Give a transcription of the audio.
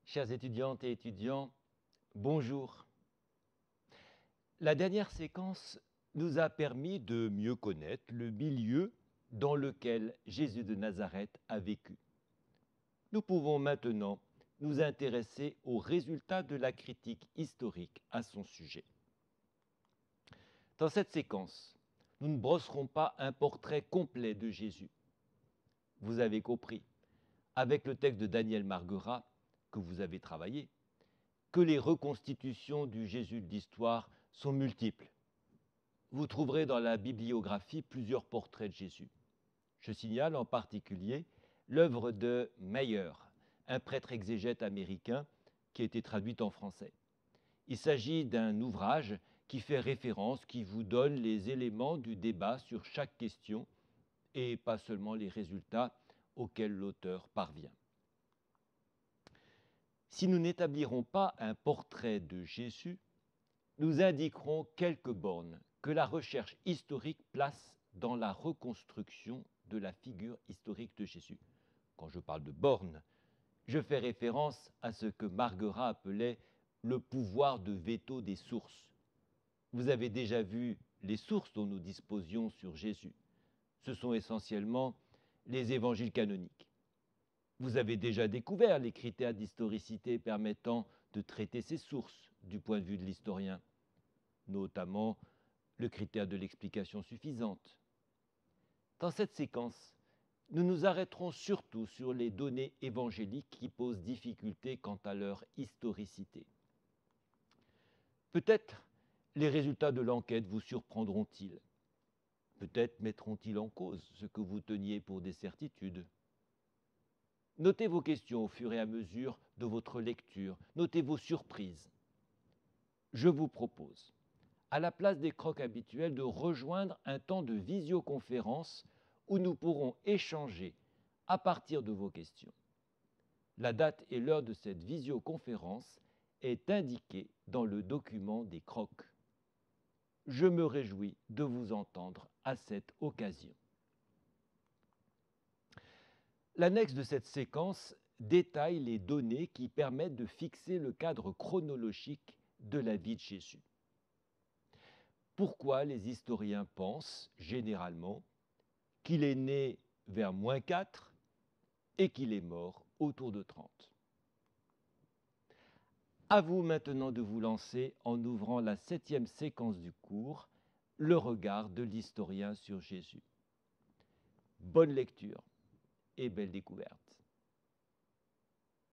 Chères étudiantes et étudiants, bonjour. La dernière séquence nous a permis de mieux connaître le milieu dans lequel Jésus de Nazareth a vécu. Nous pouvons maintenant nous intéresser aux résultats de la critique historique à son sujet. Dans cette séquence, nous ne brosserons pas un portrait complet de Jésus. Vous avez compris, avec le texte de Daniel Marguerat, que vous avez travaillé, que les reconstitutions du Jésus de l'histoire sont multiples. Vous trouverez dans la bibliographie plusieurs portraits de Jésus. Je signale en particulier l'œuvre de Meyer, un prêtre exégète américain qui a été traduite en français. Il s'agit d'un ouvrage qui fait référence, qui vous donne les éléments du débat sur chaque question et pas seulement les résultats auxquels l'auteur parvient. Si nous n'établirons pas un portrait de Jésus, nous indiquerons quelques bornes que la recherche historique place dans la reconstruction de la figure historique de Jésus. Quand je parle de bornes, je fais référence à ce que Marguerat appelait le pouvoir de veto des sources. Vous avez déjà vu les sources dont nous disposions sur Jésus. Ce sont essentiellement les évangiles canoniques. Vous avez déjà découvert les critères d'historicité permettant de traiter ces sources du point de vue de l'historien, notamment le critère de l'explication suffisante. Dans cette séquence, nous nous arrêterons surtout sur les données évangéliques qui posent difficulté quant à leur historicité. Peut-être les résultats de l'enquête vous surprendront-ils. Peut-être mettront-ils en cause ce que vous teniez pour des certitudes. Notez vos questions au fur et à mesure de votre lecture. Notez vos surprises. Je vous propose, à la place des crocs habituels, de rejoindre un temps de visioconférence où nous pourrons échanger à partir de vos questions. La date et l'heure de cette visioconférence est indiquée dans le document des crocs. Je me réjouis de vous entendre à cette occasion. L'annexe de cette séquence détaille les données qui permettent de fixer le cadre chronologique de la vie de Jésus. Pourquoi les historiens pensent, généralement, qu'il est né vers -4 et qu'il est mort autour de 30. À vous maintenant de vous lancer en ouvrant la 7e séquence du cours, le regard de l'historien sur Jésus. Bonne lecture et belle découverte.